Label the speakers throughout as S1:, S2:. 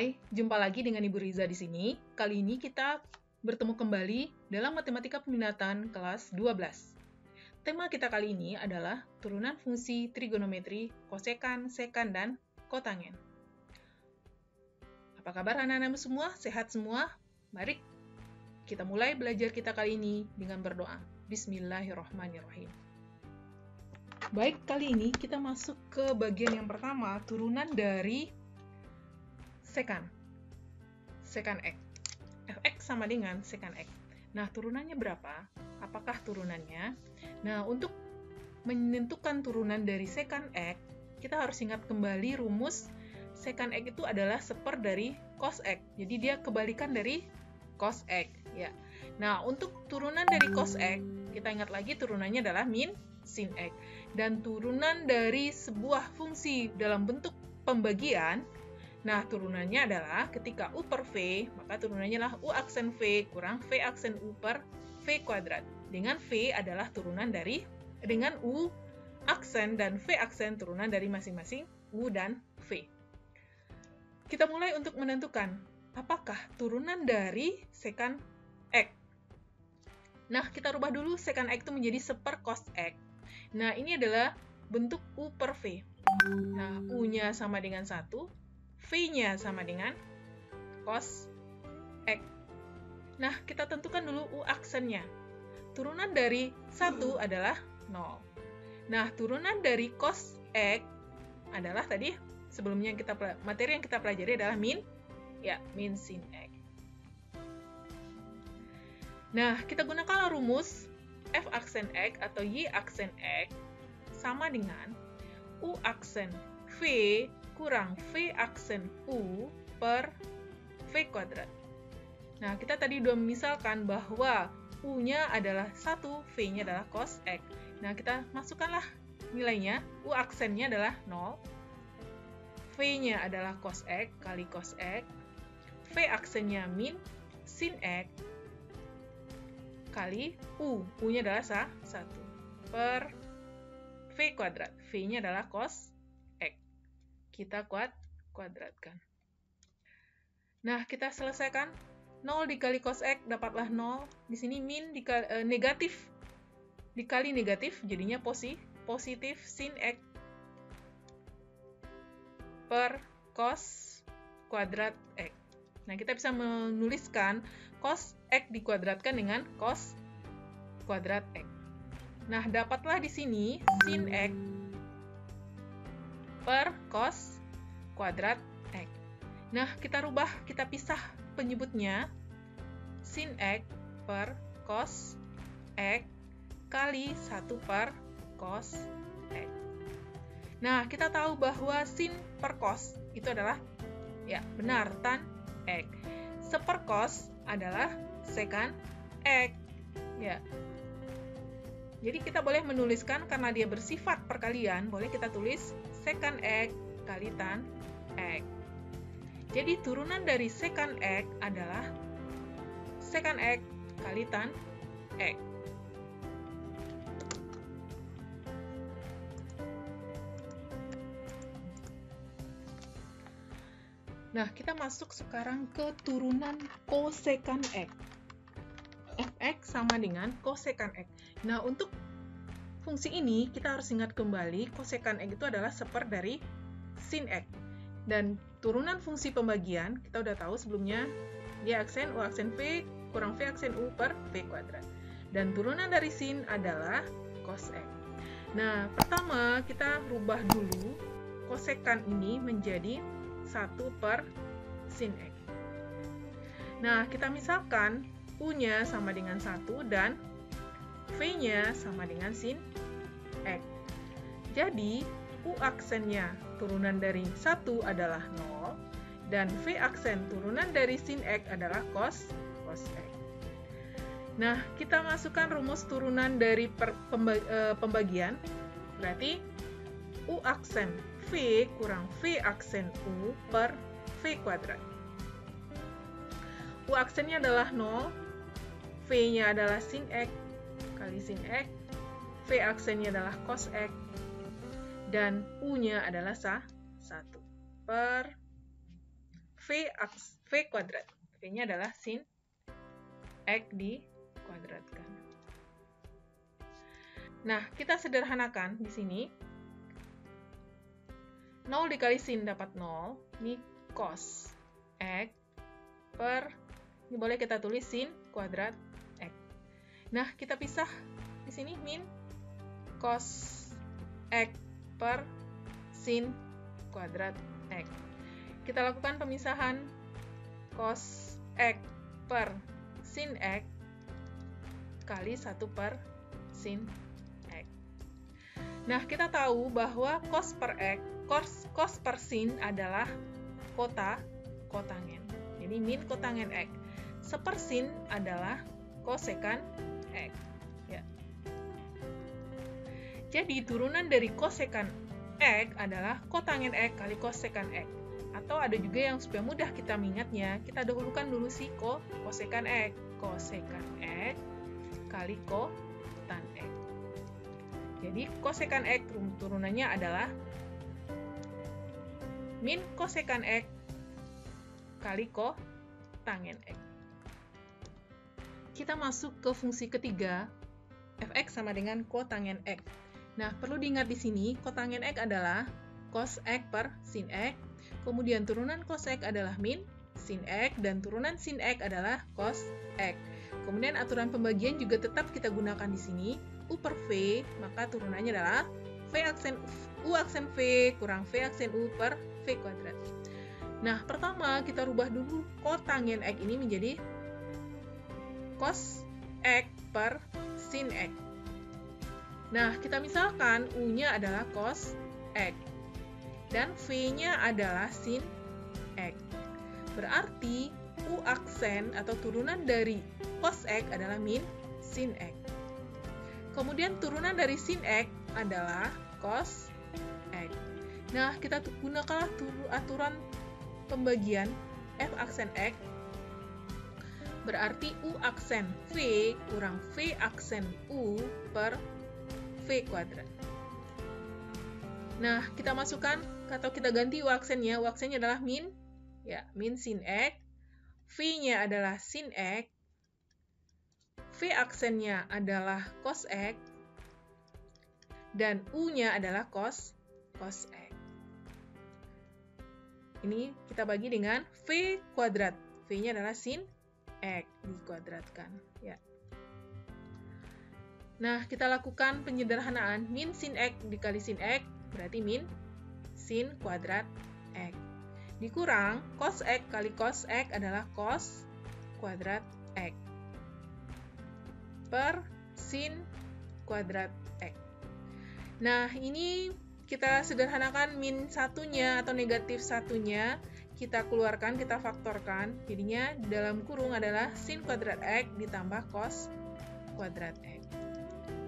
S1: Hai, jumpa lagi dengan Ibu Riza di sini. Kali ini kita bertemu kembali dalam Matematika Peminatan kelas 12. Tema kita kali ini adalah turunan fungsi trigonometri, kosekan, sekan, dan kotangen. Apa kabar anak-anak semua? Sehat semua? Mari kita mulai belajar kita kali ini dengan berdoa. Bismillahirrahmanirrahim. Baik, kali ini kita masuk ke bagian yang pertama, turunan dari sekan X. Fx sama dengan sekan X. Nah, turunannya berapa? Apakah turunannya? Nah, untuk menentukan turunan dari sekan X, kita harus ingat kembali rumus sekan X itu adalah seper dari cos X. Jadi dia kebalikan dari cos X. Ya. Nah, untuk turunan dari cos X, kita ingat lagi turunannya adalah min sin X. Dan turunan dari sebuah fungsi dalam bentuk pembagian, nah, turunannya adalah ketika U per V, maka turunannya adalah U aksen V kurang V aksen U per V kuadrat. Dengan V adalah turunan dari, dengan U aksen dan V aksen turunan dari masing-masing U dan V. Kita mulai untuk menentukan apakah turunan dari sekan X. Nah, kita rubah dulu sekan X itu menjadi seper cos X. Nah, ini adalah bentuk U per V. Nah, U-nya sama dengan 1. V-nya sama dengan cos X. Nah, kita tentukan dulu U aksennya. Turunan dari 1 adalah 0. Nah, turunan dari cos X adalah tadi, sebelumnya materi yang kita pelajari adalah min sin X. Nah, kita gunakan rumus F aksen X atau Y aksen X sama dengan U aksen V kurang V aksen U per V kuadrat. Nah, kita tadi sudah memisalkan bahwa U-nya adalah 1, V-nya adalah cos X. Nah, kita masukkanlah nilainya. U aksennya adalah 0. V-nya adalah cos X kali cos X. V aksennya min sin X kali U. U-nya adalah 1 per V kuadrat. V-nya adalah cos X. Kita kuadratkan. Nah, kita selesaikan. 0 dikali cos X dapatlah 0. Di sini min negatif dikali negatif, jadinya positif sin X per cos kuadrat X. Nah, kita bisa menuliskan cos X dikuadratkan dengan cos kuadrat X. Nah, dapatlah di sini sin X per cos kuadrat X. Nah, kita pisah penyebutnya. Sin X per cos X kali 1 per cos X. Nah, kita tahu bahwa sin per cos itu adalah, benar, tan X. Seper cos adalah sekan X. Ya. Jadi kita boleh menuliskan, karena dia bersifat perkalian, boleh kita tulis sekan X kali tan X. Jadi turunan dari sekan X adalah sekan X kali tan X. Nah, kita masuk sekarang ke turunan kosekan X. Fx sama dengan kosekan X. Nah, untuk fungsi ini kita harus ingat kembali kosekan X itu adalah seper dari sin X. Dan turunan fungsi pembagian kita udah tahu sebelumnya, Y aksen U aksen V kurang V aksen U per V kuadrat. Dan turunan dari sin adalah cos X. Nah, pertama kita rubah dulu kosekan ini menjadi 1 per sin X. Nah, kita misalkan U-nya sama dengan 1 dan V-nya sama dengan sin X. Jadi, U aksennya turunan dari 1 adalah 0, dan V aksen turunan dari sin X adalah cos X. Nah, kita masukkan rumus turunan dari pembagian, berarti U aksen V kurang V aksen U per V kuadrat. U aksennya adalah 0, V-nya adalah sin X kali sin X, V aksennya adalah cos X, dan U-nya adalah 1 per V kuadrat. V-nya adalah sin X dikuadratkan. Nah, kita sederhanakan di sini. 0 dikali sin dapat 0. Ini cos X per, ini boleh kita tulis sin kuadrat X. Nah, kita pisah di sini min cos X per sin kuadrat X. Kita lakukan pemisahan cos X per sin X kali 1 per sin X. Nah, kita tahu bahwa cos per X, cos per sin adalah kotangen. Jadi min kotangen X. Sepersin adalah kosekan X. Ya. Jadi turunan dari kosekan X adalah kotangen X kali kosekan X. Atau ada juga yang supaya mudah kita mengingatnya, kita dahulukan dulu si kosekan X. Kosekan X kali kotan X. Jadi kosekan X turunannya adalah min kosekan X kali kotangen X. Kita masuk ke fungsi ketiga, fx sama dengan kotangen X. Nah, perlu diingat di sini, kotangen X adalah cos X per sin X, kemudian turunan cos X adalah min sin X, dan turunan sin X adalah cos X. Kemudian aturan pembagian juga tetap kita gunakan di sini, U per V, maka turunannya adalah U aksen V kurang V aksen U per V kuadrat. Nah, pertama kita rubah dulu kotangen X ini menjadi cos X per sin X. Nah, kita misalkan U-nya adalah cos X dan V-nya adalah sin X. Berarti U aksen atau turunan dari cos X adalah min sin X. Kemudian turunan dari sin X adalah cos X. Nah, kita gunakanlah aturan pembagian F aksen X, berarti U aksen V kurang V aksen U per V kuadrat. Nah, kita masukkan atau kita ganti U aksennya. U aksennya adalah min, ya, min sin X. V-nya adalah sin X. V aksennya adalah cos X. Dan U-nya adalah cos X. Ini kita bagi dengan V kuadrat. V-nya adalah sin X dikuadratkan. Ya. Nah, kita lakukan penyederhanaan. Min sin X dikali sin X, berarti min sin kuadrat X. Dikurang, cos X kali cos X adalah cos kuadrat X. Per sin kuadrat X. Nah, ini kita sederhanakan min satunya atau negatif satunya, kita keluarkan, kita faktorkan. Jadinya dalam kurung adalah sin kuadrat X ditambah cos kuadrat X.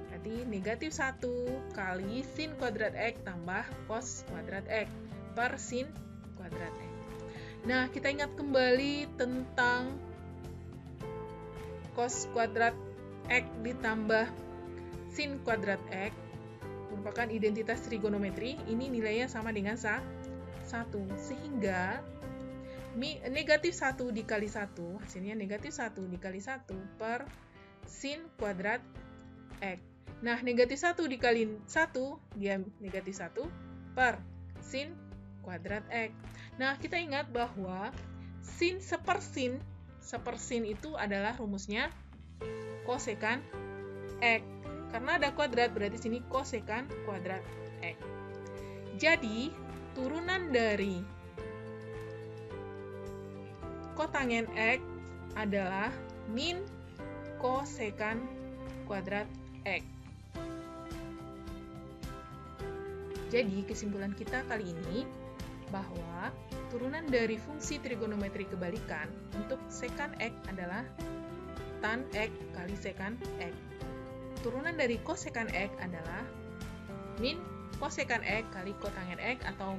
S1: Berarti negatif 1 kali sin kuadrat X tambah cos kuadrat X per sin kuadrat X. Nah, kita ingat kembali tentang cos kuadrat X ditambah sin kuadrat X. Merupakan identitas trigonometri, ini nilainya sama dengan 1, sehingga negatif 1 dikali 1, hasilnya negatif 1 dikali 1 per sin kuadrat X. Nah, negatif 1 dikali 1, dia negatif 1 per sin kuadrat X. Nah, kita ingat bahwa sin sepersin itu adalah rumusnya kosekan X. Karena ada kuadrat, berarti sini kosekan kuadrat X. Jadi, turunan dari kotangen X adalah min kosekan kuadrat X. Jadi, kesimpulan kita kali ini bahwa turunan dari fungsi trigonometri kebalikan untuk sekan X adalah tan X kali sekan X. Turunan dari kosekan X adalah min kosekan X kali kotangen X atau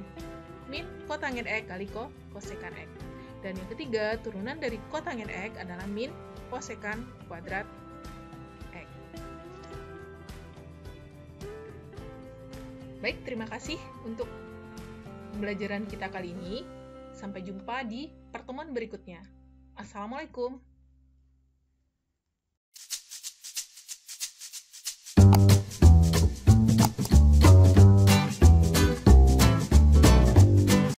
S1: min kotangen X kali kosekan X. Dan yang ketiga, turunan dari kotangen X adalah min kosekan kuadrat X. Baik, terima kasih untuk pembelajaran kita kali ini. Sampai jumpa di pertemuan berikutnya. Assalamualaikum.